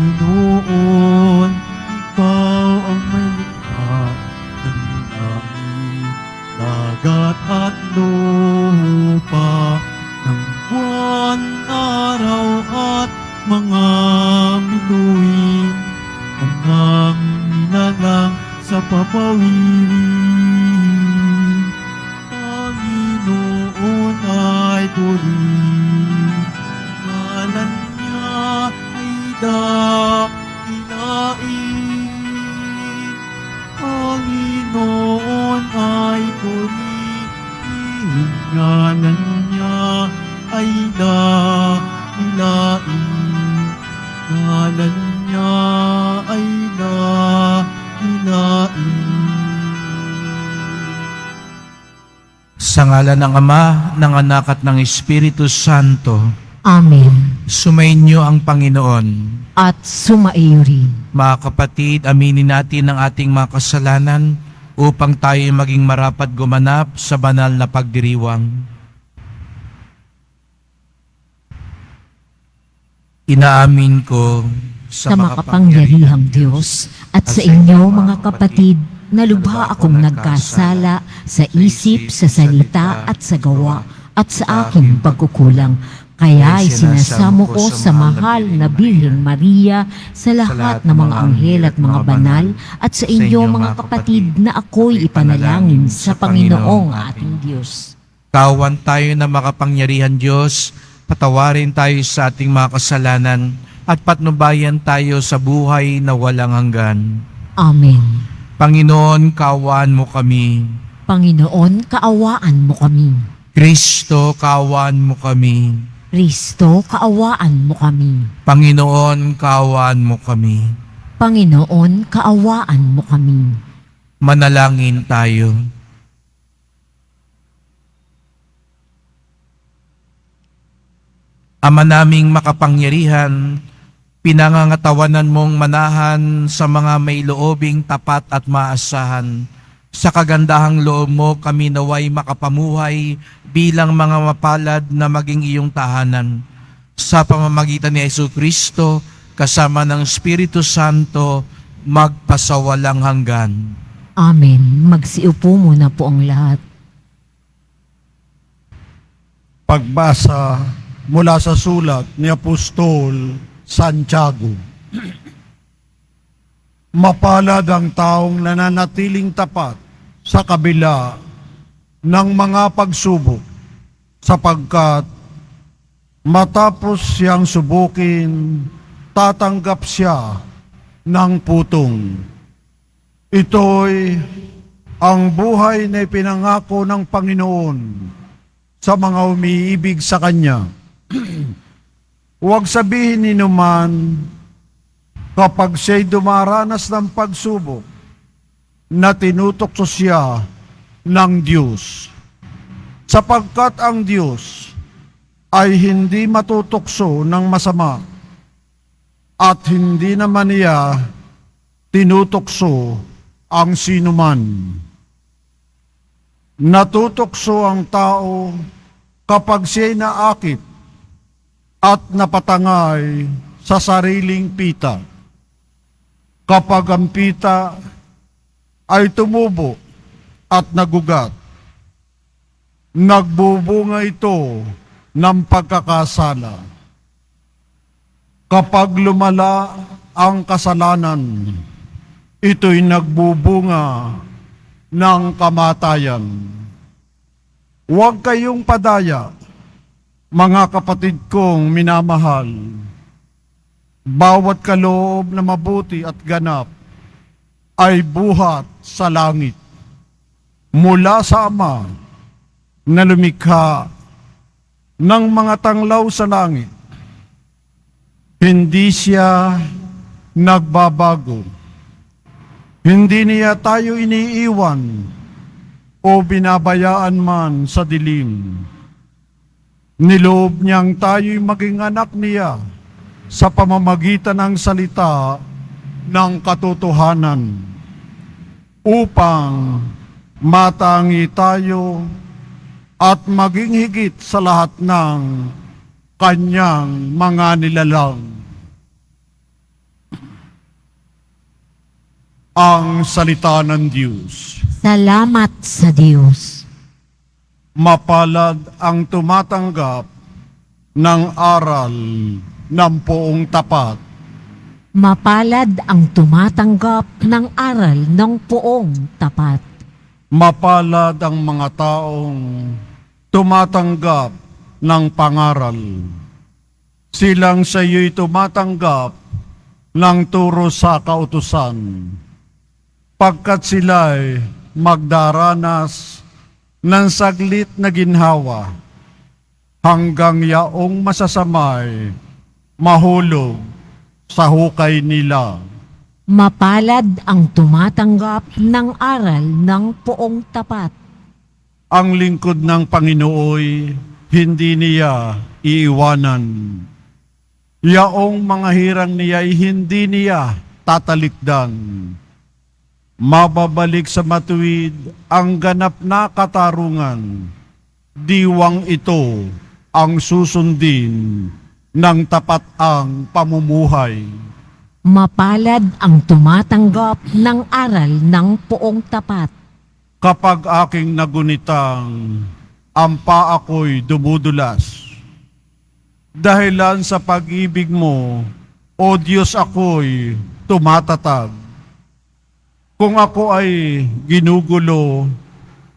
Panginoon, Ikaw ang may likha ng langit, dagat at lupa, ng buwan, araw at mga bituin, ang nilalang sa papawirin. Panginoon ay puri, ngalan niya ay dakilain. Panginoon ay puri, ngalan niya ay dakilain. Ngalan niya ay dakilain. Sa ngalan ng Ama, ng Anak at ng Espiritu Santo. Amen. Sumainyo ang Panginoon. At sumaiyo rin. Mga kapatid, aminin natin ang ating mga kasalanan upang tayo maging marapat gumanap sa banal na pagdiriwang. Inaamin ko Sa makapangyarihang Diyos at sa inyo mga kapatid, na lubha akong nagkasala sa isip, sa salita at sa gawa at sa aking pagkukulang. Kaya'y sinasamo ko sa mahal na Birheng Maria, sa lahat ng mga anghel at mga banal, at sa inyo mga kapatid na ako'y ipanalangin sa Panginoong ating Diyos. Kawan tayo na makapangyarihan Diyos, patawarin tayo sa ating mga kasalanan at patnubayan tayo sa buhay na walang hanggan. Amen. Panginoon, kaawaan mo kami. Panginoon, kaawaan mo kami. Kristo, kaawaan mo kami. Kristo, kaawaan mo kami. Panginoon, kaawaan mo kami. Panginoon, kaawaan mo kami. Manalangin tayo. Ama naming makapangyarihan, pinangangatawanan mong manahan sa mga may loobing tapat at maasahan. Sa kagandahang loob mo kami naway makapamuhay bilang mga mapalad na maging iyong tahanan. Sa pamamagitan ni Jesucristo, kasama ng Espiritu Santo, magpasawalang hanggan. Amen. Magsiupo muna po ang lahat. Pagbasa mula sa sulat ni Apostol Santiago. Mapalad ang taong nananatiling tapat sa kabila ng mga pagsubok, sapagkat matapos siyang subukin, tatanggap siya ng putong. Ito'y ang buhay na ipinangako ng Panginoon sa mga umiibig sa Kanya. Huwag sabihin ninuman kapag siya'y dumaranas ng pagsubok na tinutokso siya ng Diyos. Sapagkat ang Diyos ay hindi matutokso ng masama at hindi naman niya tinutokso ang sinuman. Natutokso ang tao kapag siya'y naakit at napatangay sa sariling pita. Kapag ang pita ay tumubo at nagugat, nagbubunga ito ng pagkakasala. Kapag lumala ang kasalanan, ito'y nagbubunga ng kamatayan. Huwag kayong padaya, mga kapatid kong minamahal. Bawat kaloob na mabuti at ganap ay buhat sa langit mula sa Ama na lumikha ng mga tanglaw sa langit. Hindi siya nagbabago. Hindi niya tayo iniiwan o binabayaan man sa dilim. Niloob niyang tayo'y maging anak niya sa pamamagitan ng salita ng katotohanan upang matangi tayo at maging higit sa lahat ng kanyang mga nilalang. Ang salita ng Diyos. Salamat sa Diyos. Mapalad ang tumatanggap ng aral ng poong tapat. Mapalad ang tumatanggap ng aral ng poong tapat. Mapalad ang mga taong tumatanggap ng pangaral. Silang sa iyo'y tumatanggap ng turo sa kautusan, pagkat sila'y magdaranas ng saglit na ginhawa hanggang yaong masasamay mahulog sa hukay nila. Mapalad ang tumatanggap ng aral ng poong tapat. Ang lingkod ng Panginooy hindi niya iiwanan. Yaong mga hirang niya'y hindi niya tatalikdan. Mababalik sa matuwid ang ganap na katarungan. Diwang ito ang susundin ng tapat ang pamumuhay. Mapalad ang tumatanggap ng aral ng poong tapat. Kapag aking nagunitang, ang paa ako'y dumudulas. Dahilan sa pag-ibig mo, O Diyos, ako'y tumatatag. Kung ako ay ginugulo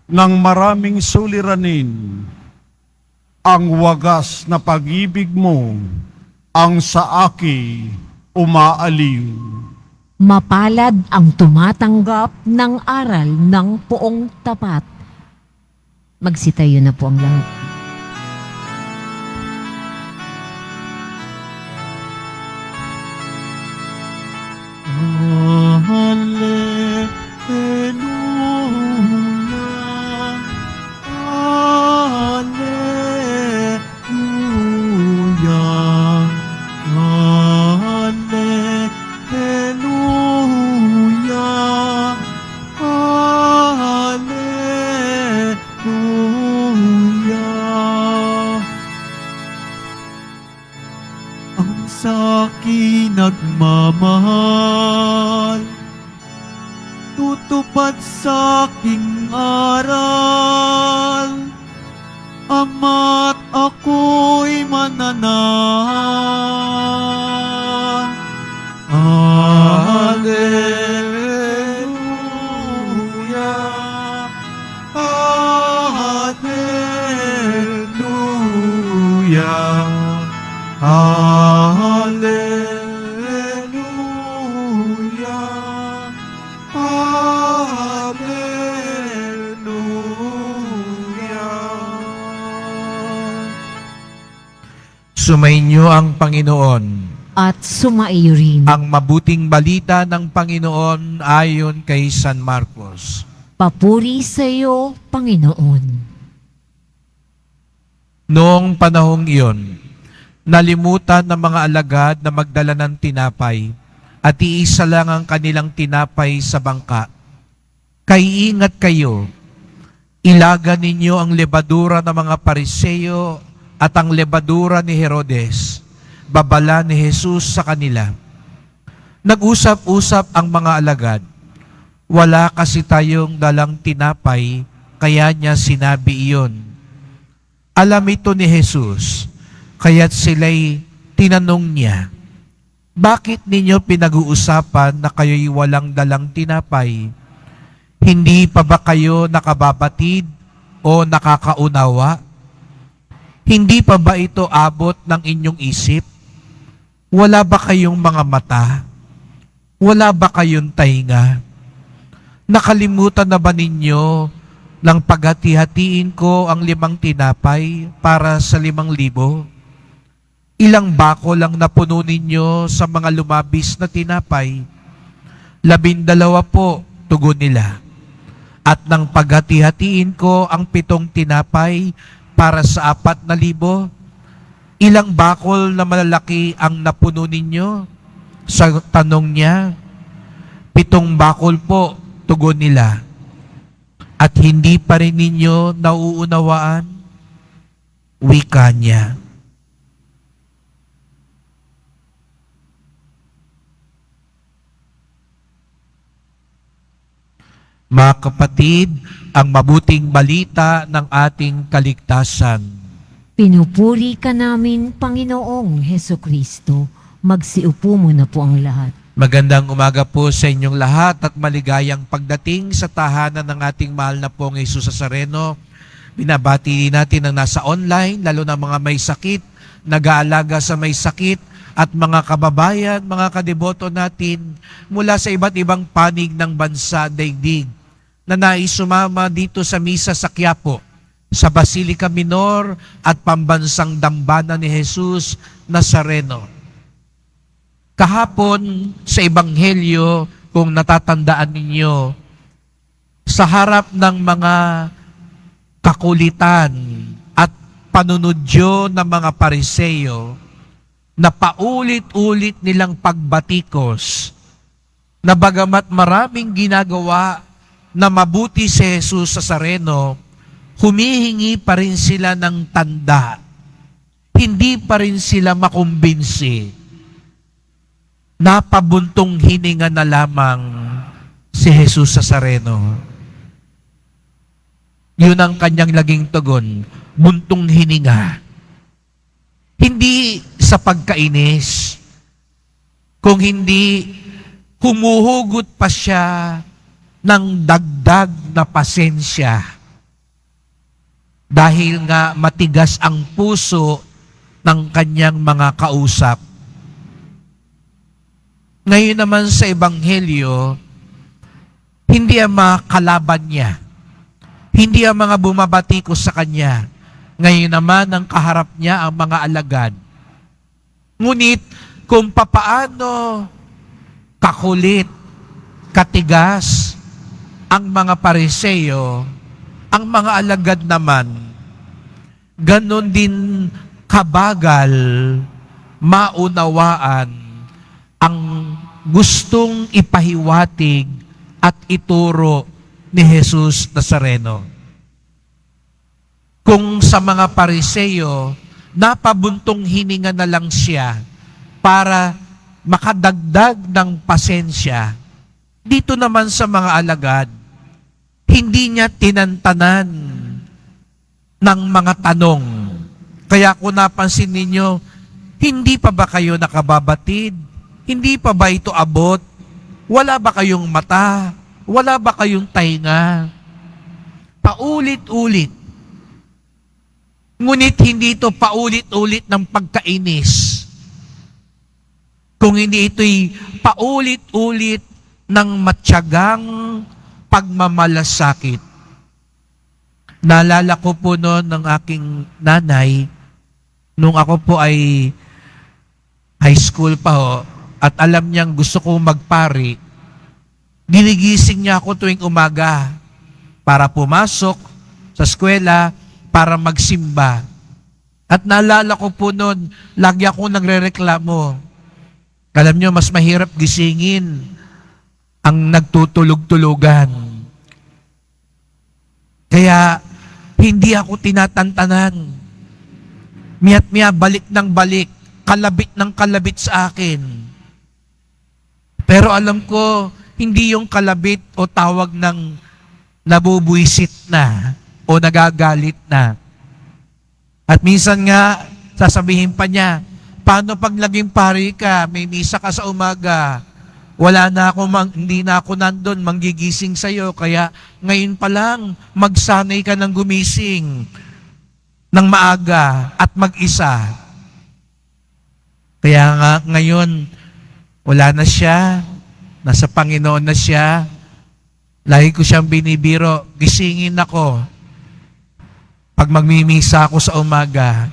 ng maraming suliranin, ang wagas na pag-ibig mo ang sa aki umaaliw. Mapalad ang tumatanggap ng aral ng poong tapat. Magsitayo na po ang lahat. Hallelujah, Hallelujah, Hallelujah, Hallelujah. Ang sa'kin nagmamahal, tutupad sa'king aral, Ama't ako'y mananahan. Hallelujah, Hallelujah, Hallelujah, Hallelujah. Sumainyo ang Panginoon. At sumaiyo rin. Ang mabuting balita ng Panginoon ayon kay San Marcos. Papuri sa iyo, Panginoon. Noong panahong iyon, nalimutan ng mga alagad na magdala ng tinapay at iisa lang ang kanilang tinapay sa bangka. Kaiingat kayo, ilaga ninyo ang lebadura ng mga Pariseo at ang lebadura ni Herodes. Babala ni Jesus sa kanila. Nag-usap-usap ang mga alagad. Wala kasi tayong dalang tinapay, kaya niya sinabi iyon. Alam ito ni Jesus, kaya't sila'y tinanong niya, bakit ninyo pinag-uusapan na kayo'y walang dalang tinapay? Hindi pa ba kayo nakababatid o nakakaunawa? Hindi pa ba ito abot ng inyong isip? Wala ba kayong mga mata? Wala ba kayong tainga? Nakalimutan na ba ninyo nang paghati-hatiin ko ang 5 tinapay para sa 5,000? Ilang bako lang napuno ninyo sa mga lumabis na tinapay? 12 po, tugon nila. At nang paghati-hatiin ko ang 7 tinapay para sa 4,000, ilang bakol na malalaki ang napuno ninyo? Sa tanong niya, 7 bakol po, tugon nila. At hindi pa rin ninyo nauunawaan? Wika niya. Mga kapatid, ang mabuting balita ng ating kaligtasan. Pinupuri ka namin, Panginoong Heso Kristo. Magsiupo muna po ang lahat. Magandang umaga po sa inyong lahat at maligayang pagdating sa tahanan ng ating mahal na pong Jesus Nazareno. Binabati natin ang nasa online, lalo na mga may sakit, nag-aalaga sa may sakit, at mga kababayan, mga kadeboto natin mula sa iba't ibang panig ng bansa daigdig na nais sumama dito sa misa sa Quiapo, sa Basilica Minor at Pambansang Dambana ni Jesus Nazareno. Kahapon sa Ebanghelyo, kung natatandaan ninyo, sa harap ng mga kakulitan at panunudyo ng mga Pariseo, na paulit-ulit nilang pagbatikos, na bagamat maraming ginagawa na mabuti si Jesus Nazareno, humihingi pa rin sila ng tanda. Hindi pa rin sila makumbinsi. Napabuntong hininga na lamang si Jesus Nazareno. Yun ang kanyang laging tugon, buntong hininga. Hindi sa pagkainis, kung hindi humuhugot pa siya ng dagdag na pasensya. Dahil nga matigas ang puso ng kanyang mga kausap. Ngayon naman sa Ebanghelyo, hindi ang mga kalaban niya, hindi ang mga bumabatikos sa kanya. Ngayon naman ang kaharap niya ang mga alagad. Ngunit kung papaano kakulit, katigas ang mga Pariseo, ang mga alagad naman, ganon din kabagal maunawaan ang gustong ipahiwatig at ituro ni Jesus Nazareno. Kung sa mga Pariseo, napabuntong hininga na lang siya para makadagdag ng pasensya, dito naman sa mga alagad, hindi niya tinantanan ng mga tanong. Kaya kung napansin ninyo, hindi pa ba kayo nakababatid? Hindi pa ba ito abot? Wala ba kayong mata? Wala ba kayong tainga? Paulit-ulit. Ngunit hindi ito paulit-ulit ng pagkainis. Kung hindi ito'y paulit-ulit ng matyagang pagmamalasakit. Naalala ko po noon ng aking nanay, nung ako po ay high school pa ho, at alam niyang gusto kong magpari, ginigising niya ako tuwing umaga para pumasok sa eskwela, para magsimba. At naalala ko po noon, lagi akong nagrereklamo. Alam niyo, mas mahirap gisingin ang nagtutulog-tulugan. Kaya, hindi ako tinatantanan. Miya't miya, balik ng balik, kalabit ng kalabit sa akin. Pero alam ko, hindi yung kalabit o tawag ng nabubuisit na o nagagalit na. At minsan nga, sasabihin pa niya, paano pag naging pari ka, may misa ka sa umaga, wala na ako, hindi na ako nandun, manggigising sa'yo, kaya ngayon pa lang, magsanay ka ng gumising ng maaga at mag-isa. Kaya nga ngayon, wala na siya, nasa Panginoon na siya, lagi ko siyang binibiro, gisingin ako pag magmimisa ako sa umaga.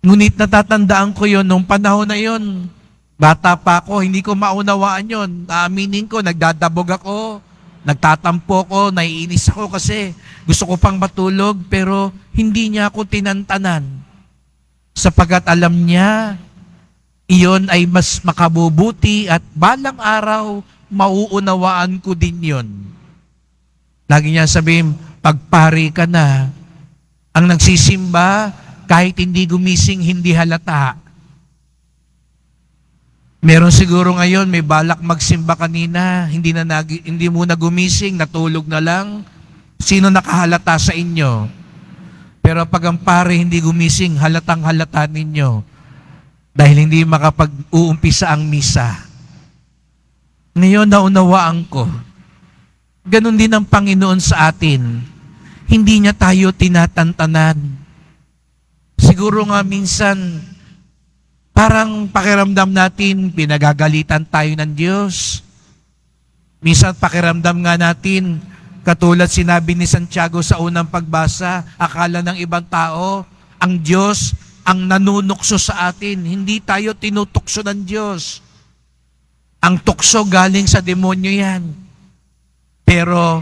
Ngunit natatandaan ko yon nung panahon na yon. Bata pa ako, hindi ko maunawaan yon. Aaminin ko, nagdadabog ako, nagtatampo ko, naiinis ako kasi gusto ko pang matulog, pero hindi niya ako tinantanan. Sapagat alam niya, iyon ay mas makabubuti at balang araw, mauunawaan ko din yon. Lagi niya sabihin, pagpari ka na, ang nagsisimba, kahit hindi gumising, hindi halata. Meron siguro ngayon, may balak magsimba kanina, hindi mo na gumising, natulog na lang. Sino nakahalata sa inyo? Pero pag ang pare hindi gumising, halatang halata ninyo. Dahil hindi makapag-uumpisa ang misa. Ngayon, naunawaan ko. Ganon din ang Panginoon sa atin. Hindi niya tayo tinatantanan. Siguro nga minsan, parang pakiramdam natin, pinagagalitan tayo ng Diyos. Minsan pakiramdam nga natin, katulad sinabi ni Santiago sa unang pagbasa, akala ng ibang tao, ang Diyos ang nanunukso sa atin. Hindi tayo tinutukso ng Diyos. Ang tukso galing sa demonyo yan. Pero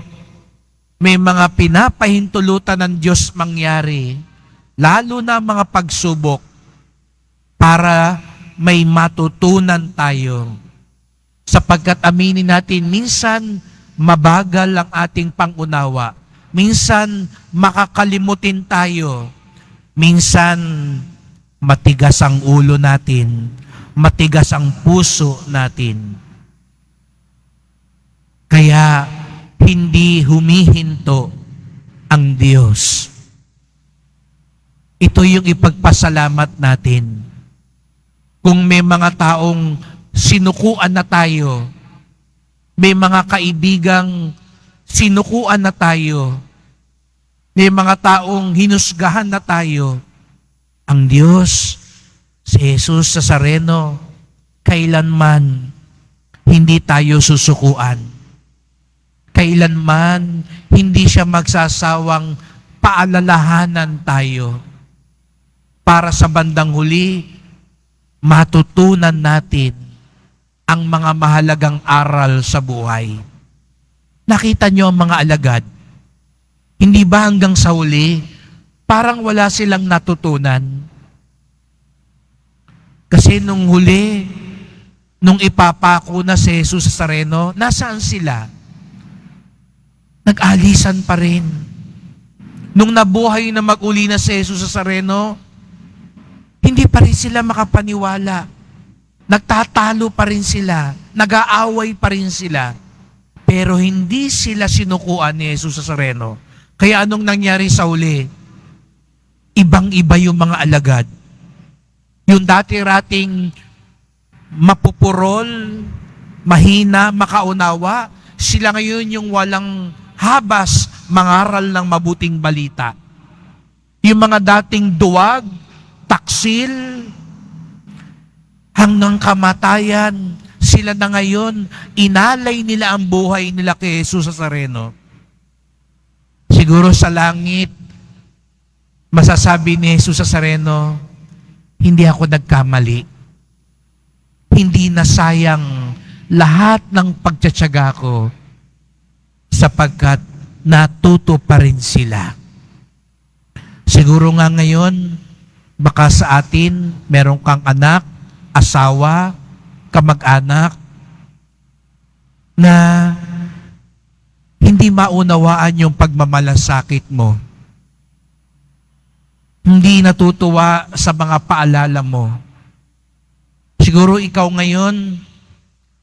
may mga pinapahintulutan ng Diyos mangyari, lalo na mga pagsubok, para may matutunan tayo. Sapagkat aminin natin, minsan mabagal ang ating pangunawa. Minsan makakalimutin tayo. Minsan matigas ang ulo natin. Matigas ang puso natin. Kaya hindi humihinto ang Diyos. Ito yung ipagpasalamat natin. Kung may mga taong sinukuan na tayo, may mga kaibigang sinukuan na tayo, may mga taong hinusgahan na tayo, ang Diyos, si Jesus Nazareno, kailanman hindi tayo susukuan. Kailanman hindi siya magsasawang paalalahanan tayo para sa bandang huli, matutunan natin ang mga mahalagang aral sa buhay. Nakita niyo ang mga alagad? Hindi ba hanggang sa huli, parang wala silang natutunan? Kasi nung huli, nung ipapako na si Jesus Nazareno, nasaan sila? Nag-alisan pa rin. Nung nabuhay na mag-uli na si Jesus Nazareno, hindi pa rin sila makapaniwala. Nagtatalo pa rin sila. Nag-aaway pa rin sila. Pero hindi sila sinukuan ni Jesus Nazareno. Kaya anong nangyari sa uli? Ibang-iba yung mga alagad. Yung dati-rating mapupurol, mahina, makaunawa, sila ngayon yung walang habas mangaral ng mabuting balita. Yung mga dating duwag, taksil, hanggang kamatayan, sila na ngayon, inalay nila ang buhay nila kay Jesus Nazareno. Siguro sa langit, masasabi ni Jesus Nazareno, hindi ako nagkamali. Hindi nasayang lahat ng pagtsatsaga ko sapagkat natuto pa rin sila. Siguro nga ngayon, baka sa atin, meron kang anak, asawa, kamag-anak, na hindi maunawaan yung pagmamalasakit mo. Hindi natutuwa sa mga paalala mo. Siguro ikaw ngayon,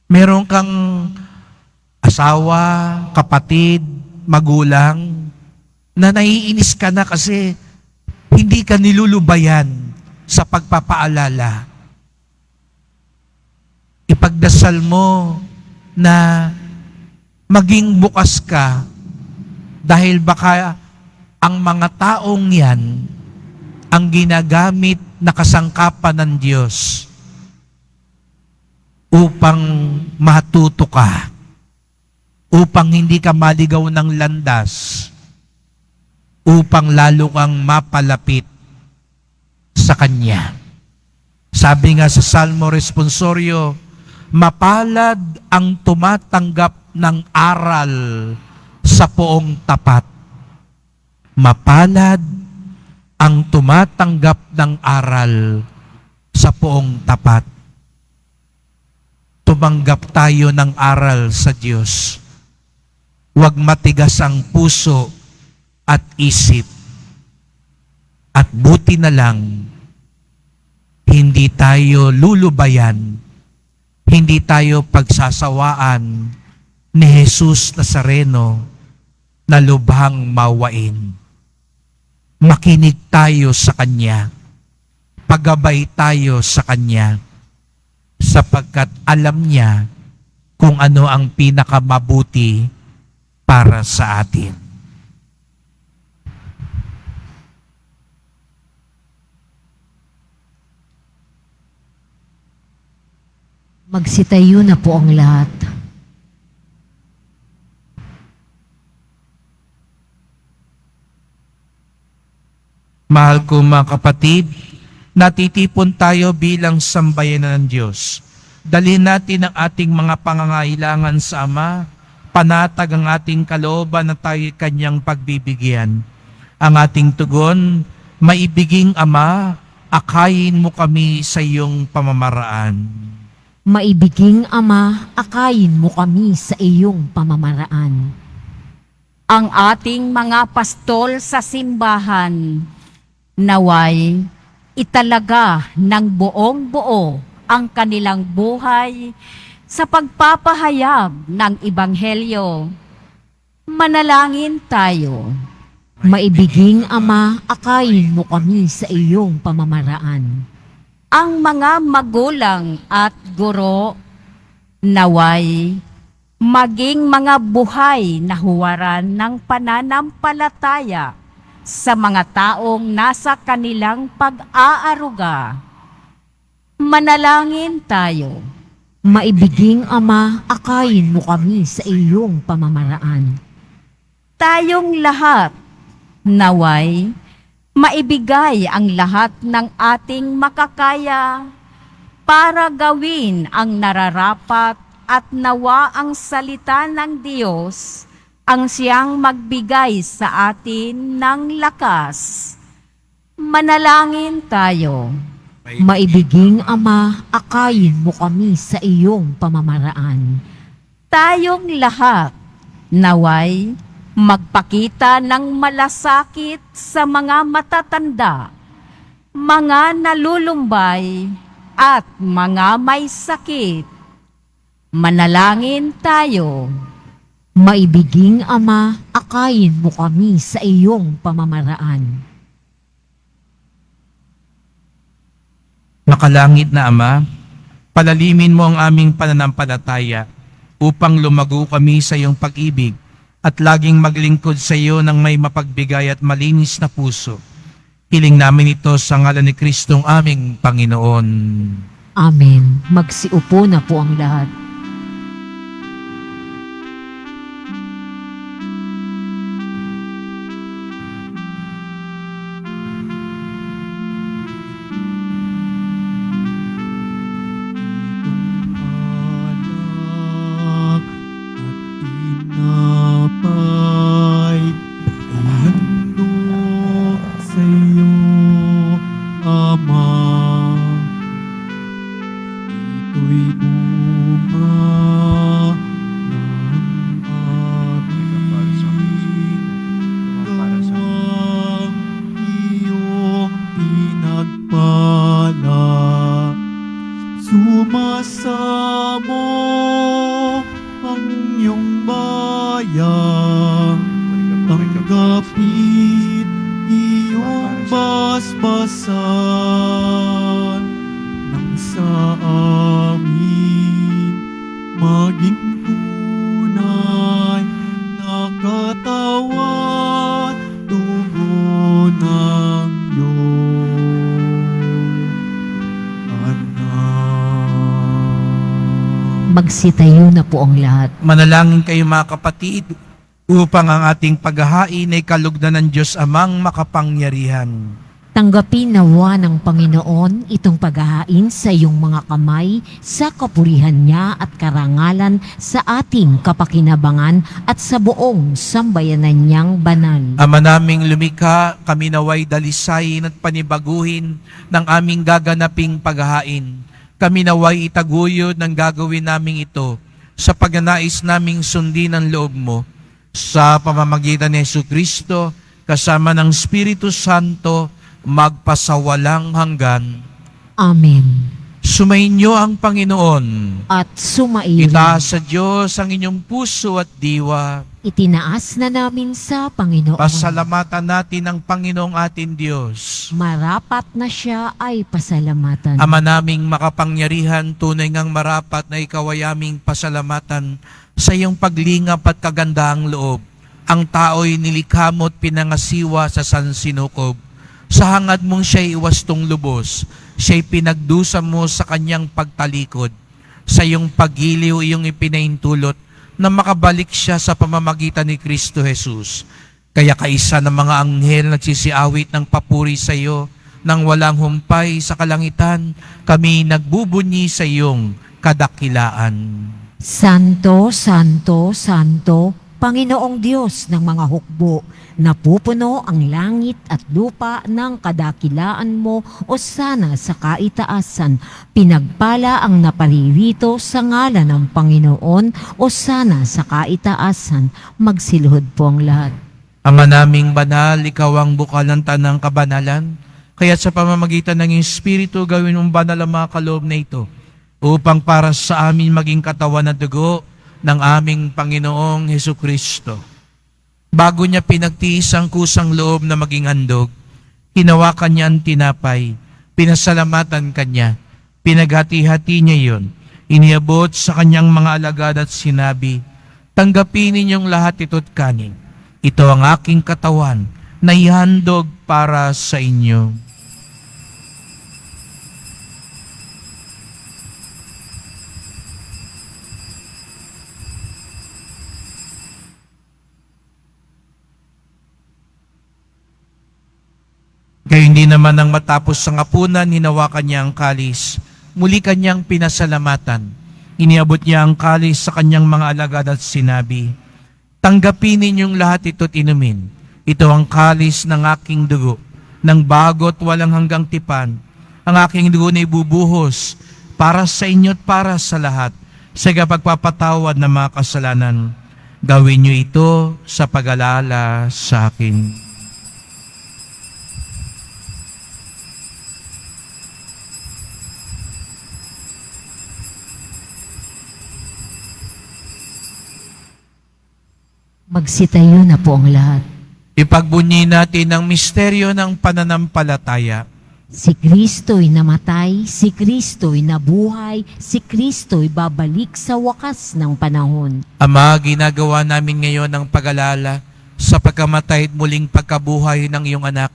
meron kang asawa, kapatid, magulang, na naiinis ka na kasi hindi ka nilulubayan sa pagpapaalala. Ipagdasal mo na maging bukas ka dahil baka ang mga taong yan ang ginagamit na kasangkapan ng Diyos upang matuto ka, upang hindi ka maligaw ng landas, upang lalo kang mapalapit sa Kanya. Sabi nga sa Salmo Responsorio, mapalad ang tumatanggap ng aral sa poong tapat. Mapalad ang tumatanggap ng aral sa poong tapat. Tumanggap tayo ng aral sa Diyos. Huwag matigas ang puso at isip. At buti na lang, hindi tayo lulubayan hindi tayo pagsasawaan ni Jesus Nazareno na lubhang mawain. Makinig tayo sa Kanya. Paggabay tayo sa Kanya sapagkat alam niya kung ano ang pinakamabuti para sa atin. Magsitayo na po ang lahat. Mahal ko mga kapatid, natitipon tayo bilang sambayanan ng Diyos. Dalhin natin ang ating mga pangangailangan sa Ama, panatag ang ating kalooban na tayo Kanyang pagbibigyan. Ang ating tugon, maibiging Ama, akayin mo kami sa iyong pamamaraan. Maibiging Ama, akayin mo kami sa iyong pamamaraan. Ang ating mga pastol sa simbahan, naway italaga ng buong buo ang kanilang buhay sa pagpapahayag ng Ebanghelyo. Manalangin tayo. Maibiging Ama, akayin mo kami sa iyong pamamaraan. Ang mga magulang at guro, naway maging mga buhay na huwaran ng pananampalataya sa mga taong nasa kanilang pag-aaruga. Manalangin tayo. Maibiging Ama, akayin mo kami sa iyong pamamaraan. Tayong lahat, naway, maibigay ang lahat ng ating makakaya para gawin ang nararapat at nawa ang salita ng Diyos ang siyang magbigay sa atin ng lakas. Manalangin tayo. Maibiging Ama, akayin mo kami sa iyong pamamaraan. Tayong lahat, naway, magpakita ng malasakit sa mga matatanda, mga nalulumbay, at mga may sakit. Manalangin tayo. Maibiging Ama, akayin mo kami sa iyong pamamaraan. Makalangit na Ama, palalimin mo ang aming pananampalataya upang lumago kami sa iyong pag-ibig at laging maglingkod sa iyo ng may mapagbigay at malinis na puso. Hiling namin ito sa ngalan ni Kristong aming Panginoon. Amen. Magsiupo na po ang lahat. Anak at tinapay, ihandog sa iyo, Ama. Ito'y bunga ng aming gawang iyong pinagpala. Sumasamo ang iyong bayan, tanggapin iyong basbasan, nang sa amin maging tunay na katawan, dugo ng iyong anak. Magsitayo na po ang lahat. Manalangin kayo mga kapatid upang ang ating paghahain ay kalugdan ng Diyos Amang makapangyarihan. Tanggapin nawa ng Panginoon itong paghahain sa iyong mga kamay sa kapurihan niya at karangalan sa ating kapakinabangan at sa buong sambayanan niyang banal. Ama naming lumikha, kami naway dalisayin at panibaguhin ng aming gaganaping paghahain. Kami naway itaguyod ng gagawin naming ito sa pagnanais naming sundin ang loob mo sa pamamagitan ni Jesucristo kasama ng Espiritu Santo magpasawalang hanggan. Amen. Sumainyo ang Panginoon. At sumairin. Itaas sa Diyos ang inyong puso at diwa. Itinaas na namin sa Panginoon. Pasalamatan natin ang Panginoong ating Diyos. Marapat na siya ay pasalamatan. Ama naming makapangyarihan, tunay ngang marapat na ikaw ay aming pasalamatan sa iyong paglingap at kagandahang loob. Ang tao'y nilikha mo at pinangasiwa sa sansinukob. Sa hangad mong siya'y iwastong lubos, siya'y pinagdusa mo sa kanyang pagtalikod. Sa iyong paggiliw iyong ipinaintulot na makabalik siya sa pamamagitan ni Kristo Jesus. Kaya kaisa ng mga anghel nagsisiawit ng papuri sa iyo, nang walang humpay sa kalangitan, kami nagbubunyi sa iyong kadakilaan. Santo, Santo, Santo, Panginoong Diyos ng mga hukbo, napupuno ang langit at lupa ng kadakilaan mo o sana sa kaitaasan. Pinagpala ang naparirito sa ngalan ng Panginoon o sana sa kaitaasan. Magsiluhod po ang lahat. Ama naming banal, ikaw ang bukal ng tanang kabanalan, kaya sa pamamagitan ng Espiritu gawin mong banal ang mga kaloob na ito, upang para sa amin maging katawan at dugo ng aming Panginoong Hesukristo. Bago niya pinagtiis ang kusang loob na maging handog, hinawakan niya ang tinapay, pinasalamatan kanya, pinaghati-hati niya iyon, iniabot sa kanyang mga alagad at sinabi, tanggapin ninyong lahat ito't kanin. Ito ang aking katawan na ihandog para sa inyo. Kaya hindi naman nang matapos sa ngapunan, hinawakan niya ang kalis. Muli kanyang pinasalamatan. Iniabot niya ang kalis sa kanyang mga alagad at sinabi, tanggapin ninyong lahat ito't inumin. Ito ang kalis ng aking dugo, ng bago't walang hanggang tipan. Ang aking dugo na ibubuhos para sa inyo at para sa lahat, sa pagpapatawad ng mga kasalanan. Gawin niyo ito sa pag-alala sa akin. Magsitayo na po ang lahat. Ipagbunyi natin ang misteryo ng pananampalataya. Si Kristo'y namatay, si Kristo'y nabuhay, si Kristo'y babalik sa wakas ng panahon. Ama, ginagawa namin ngayon ang pag-alala sa pagkamatay at muling pagkabuhay ng iyong anak.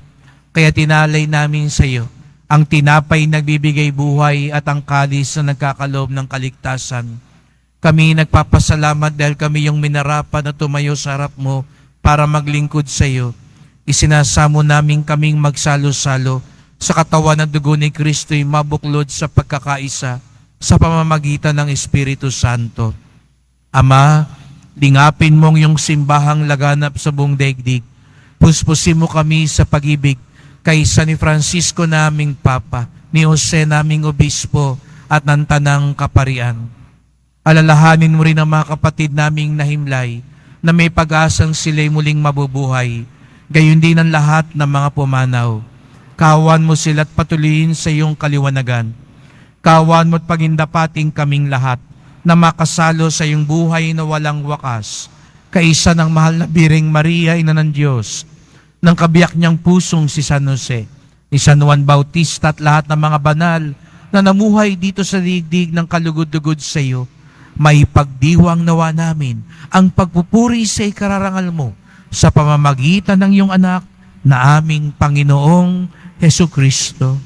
Kaya tinalay namin sa iyo ang tinapay nagbibigay buhay at ang kalis na nagkakaloob ng kaligtasan. Kami nagpapasalamat dahil kami yung minarapan na tumayo sa harap mo para maglingkod sa iyo. Isinasamo namin kaming magsalo-salo sa katawan at dugo ni Kristo'y mabuklod sa pagkakaisa sa pamamagitan ng Espiritu Santo. Ama, lingapin mong yung simbahang laganap sa buong daigdig. Puspusin mo kami sa pag-ibig kay San Francisco naming Papa, ni Jose naming Obispo at ng Tanang Kaparian. Alalahanin mo rin ang mga kapatid naming nahimlay na may pag-asang sila'y muling mabubuhay, gayon din ang lahat ng mga pumanaw. Kawan mo sila at patuloyin sa iyong kaliwanagan. Kawan mo at pagindapating kaming lahat na makasalo sa iyong buhay na walang wakas. Kaisa ng mahal na Biring Maria, Ina ng Diyos, ng kabiyak niyang pusong si San Jose, ni San Juan Bautista at lahat ng mga banal na namuhay dito sa digdig ng kalugod-lugod sa iyo. May pagdiwang nawa namin ang pagpupuri sa ikararangal mo sa pamamagitan ng iyong anak na aming Panginoong Hesukristo.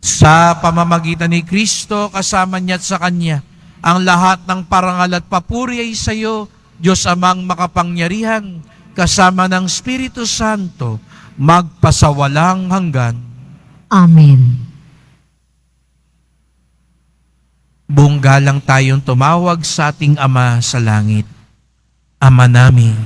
Sa pamamagitan ni Kristo, kasama niya at sa Kanya, ang lahat ng parangal at papuri ay sa iyo, Diyos Amang makapangyarihan, kasama ng Espiritu Santo, magpasawalang hanggan. Amen. Buong galang tayong tumawag sa ating Ama sa langit. Ama namin,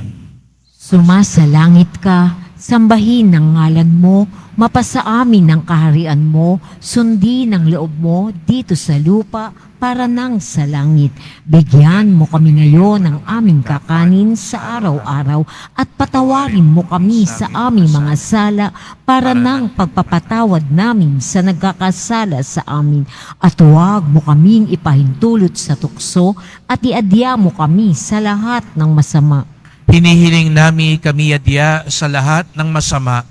Sumasalangit ka, Sambahin ang ngalan mo, mapasa amin ang kaharian mo, sundin ang loob mo dito sa lupa para nang sa langit. Bigyan mo kami ngayon ng aming kakanin sa araw-araw at patawarin mo kami sa aming mga sala para nang pagpapatawad namin sa nagkakasala sa amin. At huwag mo kaming ipahintulot sa tukso at iadya mo kami sa lahat ng masama. Hinihiling namin kami adya sa lahat ng masama,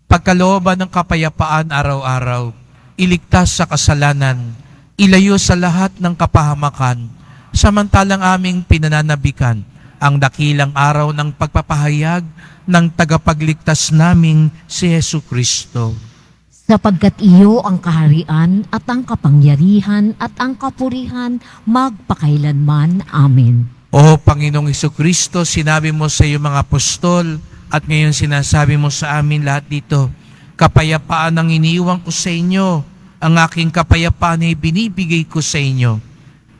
pagkalooban ng kapayapaan araw-araw, iligtas sa kasalanan, ilayo sa lahat ng kapahamakan, samantalang aming pinananabikan ang dakilang araw ng pagpapahayag ng tagapagligtas naming si Hesu Kristo. Sapagkat iyo ang kaharian at ang kapangyarihan at ang kapurihan magpakailanman. Amen. O Panginoong Hesukristo, sinabi mo sa iyong mga apostol at ngayon sinasabi mo sa amin lahat dito, kapayapaan ang iniiwan ko sa inyo, ang aking kapayapaan ay binibigay ko sa inyo.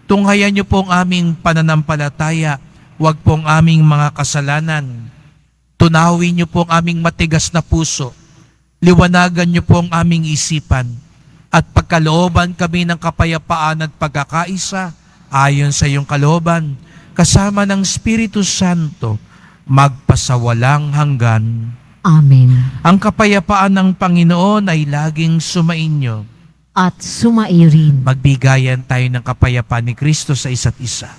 Tunghayan niyo po ang aming pananampalataya, huwag po ang aming mga kasalanan. Tunawin niyo po ang aming matigas na puso, liwanagan niyo po ang aming isipan, at pagkalooban kami ng kapayapaan at pagkakaisa ayon sa iyong kalooban, kasama ng Espiritu Santo, magpasawalang hanggan. Amen. Ang kapayapaan ng Panginoon ay laging sumainyo. At sumairin. Magbigayan tayo ng kapayapaan ni Kristo sa isa't isa.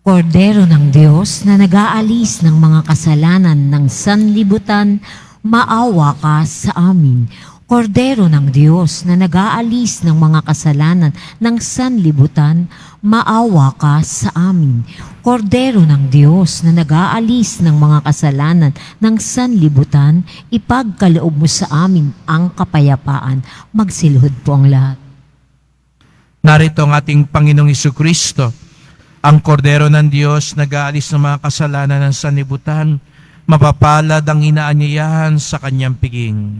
Kordero ng Diyos na nag-aalis ng mga kasalanan ng sanlibutan, maawa ka sa amin. Kordero ng Diyos na nag-aalis ng mga kasalanan ng sanlibutan, maawa ka sa amin. Kordero ng Diyos na nag-aalis ng mga kasalanan ng sanlibutan, ipagkaloob mo sa amin ang kapayapaan. Magsilhod po ang lahat. Narito ang ating Panginoong Hesukristo, ang kordero ng Diyos nag-aalis ng mga kasalanan ng sanlibutan, mapapalad ang inaanyayahan sa kanyang piging.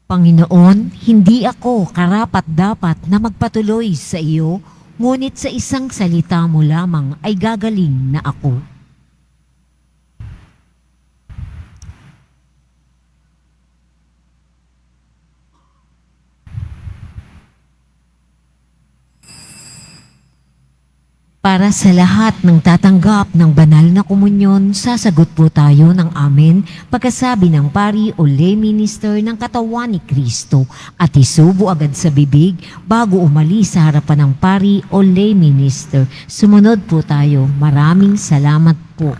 Panginoon, hindi ako karapat-dapat na magpatuloy sa iyo, ngunit sa isang salita mo lamang ay gagaling na ako. Para sa lahat ng tatanggap ng banal na komunyon, sasagot po tayo ng amen pagkasabi ng pari o lay minister ng katawan ni Kristo at isubo agad sa bibig bago umalis sa harapan ng pari o lay minister. Sumunod po tayo. Maraming salamat po.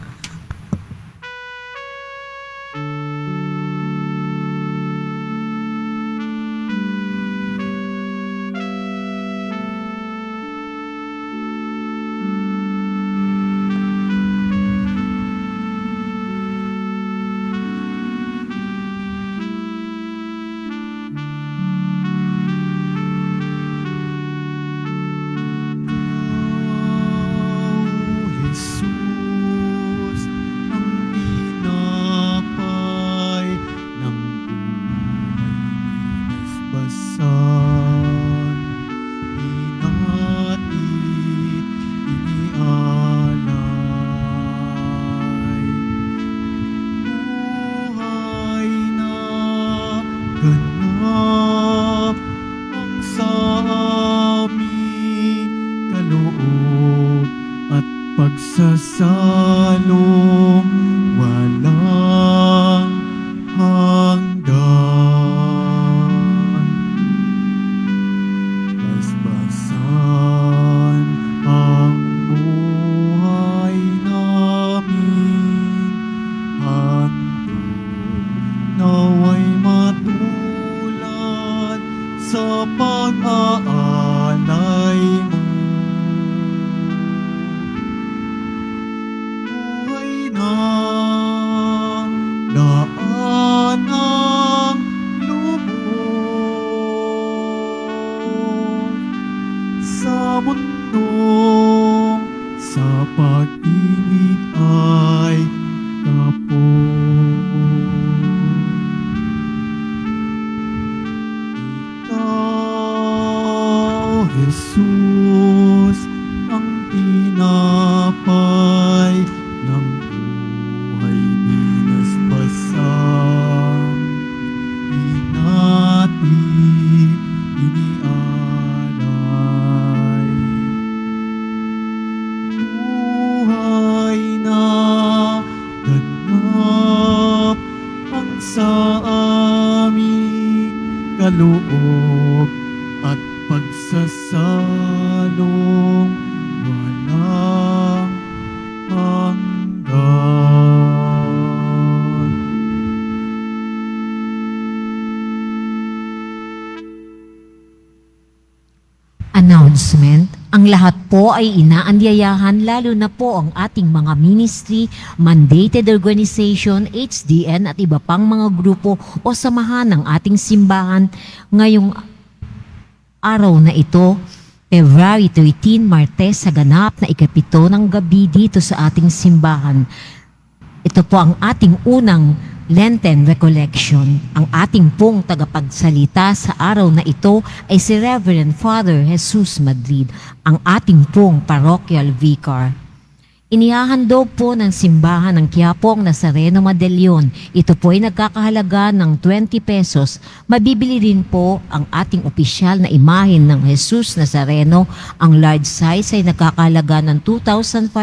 sa aming kaloob at pagsasalong walang hanggan. Announcement, ang lahat po ay inaanyayahan lalo na po ang ating mga ministry, mandated organization, HDN at iba pang mga grupo o samahan ng ating simbahan ngayong araw na ito, February 13, Martes, sa ganap na ikapito ng gabi dito sa ating simbahan. Ito po ang ating unang Lenten Recollection. Ang ating pong tagapagsalita sa araw na ito ay si Reverend Father Jesus Madrid, ang ating pong parochial vicar. Inihahandog po ng simbahan ng Quiapo ang Nazareno Medallion. Ito po ay nagkakahalaga ng 20 pesos. Mabibili rin po ang ating opisyal na imahen ng Jesus Nazareno. Ang large size ay nagkakahalaga ng 2,500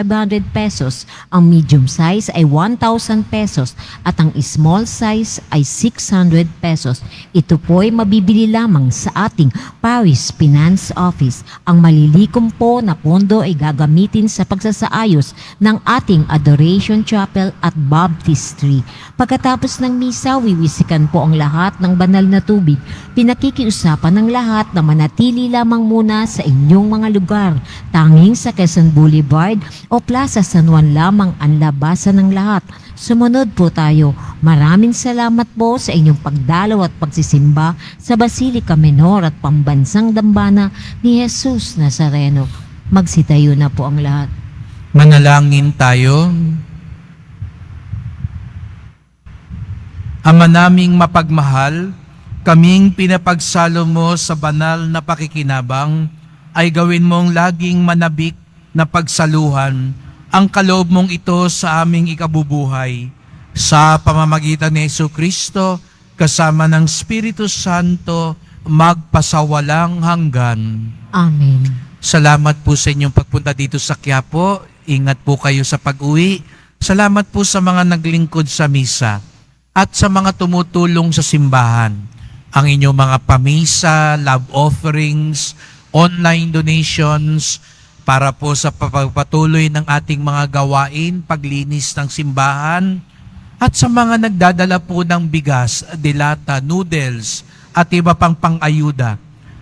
pesos. Ang medium size ay 1,000 pesos. At ang small size ay 600 pesos. Ito po ay mabibili lamang sa ating Parish Finance Office. Ang malilikom po na pondo ay gagamitin sa pagsasaayos ng ating Adoration Chapel at Baptistry. Pagkatapos ng misa, wiwisikan po ang lahat ng banal na tubig. Pinakikiusapan ng lahat na manatili lamang muna sa inyong mga lugar. Tanging sa Quezon Boulevard o Plaza San Juan lamang ang labasan ng lahat. Sumunod po tayo. Maraming salamat po sa inyong pagdalaw at pagsisimba sa Basilica Menor at Pambansang Dambana ni Jesus Nazareno. Magsitayo na po ang lahat. Manalangin tayo. Ama naming mapagmahal, kaming pinapagsalo mo sa banal na pakikinabang, ay gawin mong laging manabik na pagsaluhan ang kaloob mong ito sa aming ikabubuhay. Sa pamamagitan ni Jesucristo, kasama ng Espiritu Santo, magpasawalang hanggan. Amen. Salamat po sa inyong pagpunta dito sa Quiapo. Ingat po kayo sa pag-uwi. Salamat po sa mga naglingkod sa misa at sa mga tumutulong sa simbahan. Ang inyong mga pamisa, love offerings, online donations para po sa pagpatuloy ng ating mga gawain, paglinis ng simbahan, at sa mga nagdadala po ng bigas, dilata, noodles, at iba pang pang-ayuda.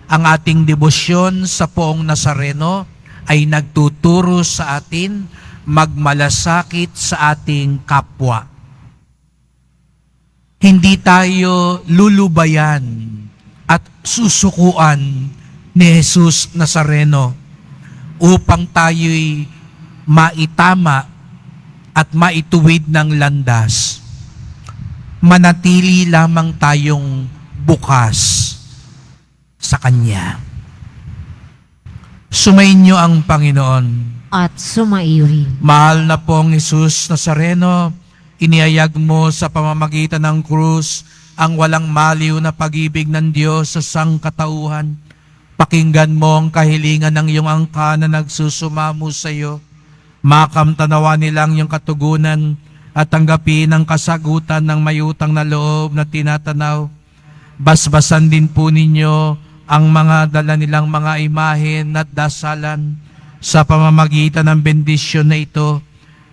Ang ating debosyon sa Poong Nazareno ay nagtuturo sa atin magmalasakit sa ating kapwa. Hindi tayo lulubayan at susukuan ni Jesus Nazareno upang tayo'y maitama at maituwid ng landas. Manatili lamang tayong bukas sa Kanya. Sumainyo ang Panginoon. At sumaiyo rin. Mahal na pong Jesus Nazareno, inihayag mo sa pamamagitan ng krus ang walang maliw na pag-ibig ng Diyos sa sangkatauhan. Pakinggan mo ang kahilingan ng iyong angka na nagsusumamo sa iyo. Makamtanawa nilang iyong katugunan at tanggapin ang kasagutan ng mayutang na loob na tinatanaw. Basbasan din po ninyo ang mga dala nilang mga imahen at dasalan sa pamamagitan ng bendisyon na ito.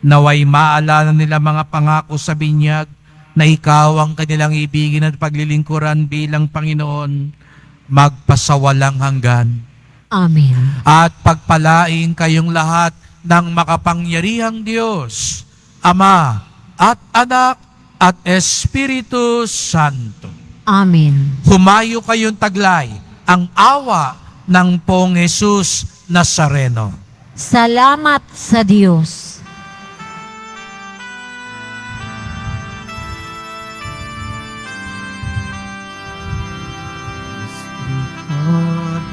Naway maalala nila mga pangako sa binyag na ikaw ang kanilang ibigin at paglilingkuran bilang Panginoon magpasawalang hanggan. Amen. At pagpalain kayong lahat ng makapangyarihang Diyos, Ama at Anak at Espiritu Santo. Amen. Humayo kayong taglay ang awa ng Poong Jesus Nazareno. Salamat sa Diyos.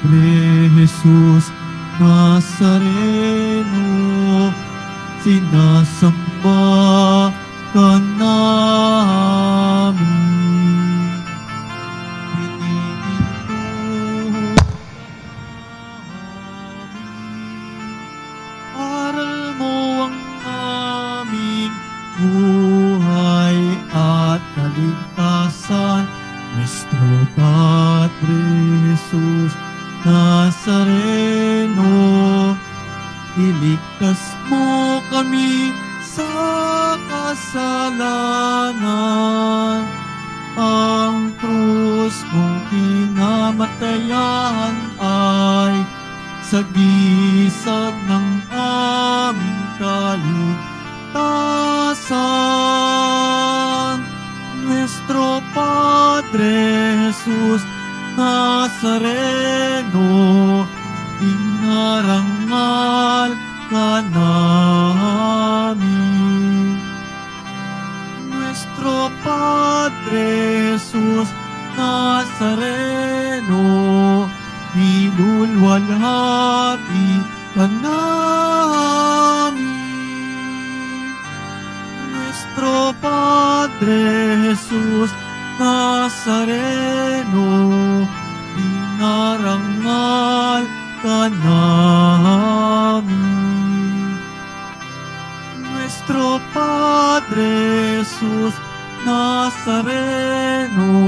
Padre Jesus Nazareno, sinasamba ka namin. Iniintuho namin. Aral mo ang aming buhay at kaligtasan. Nuestro Padre Jesus Nazareno, iligtas mo kami sa kasalanan. Ang krus mong kinamatayan ay sagisag ng aming kaligtasan. Nuestro Padre Jesus Nazareno, inarangal ka namin. Nuestro Padre Jesus Nazareno, nilulwalhati ka namin. Nuestro Padre Jesus Nazareno, inarangal ka namin. Nuestro Padre Jesus Nazareno,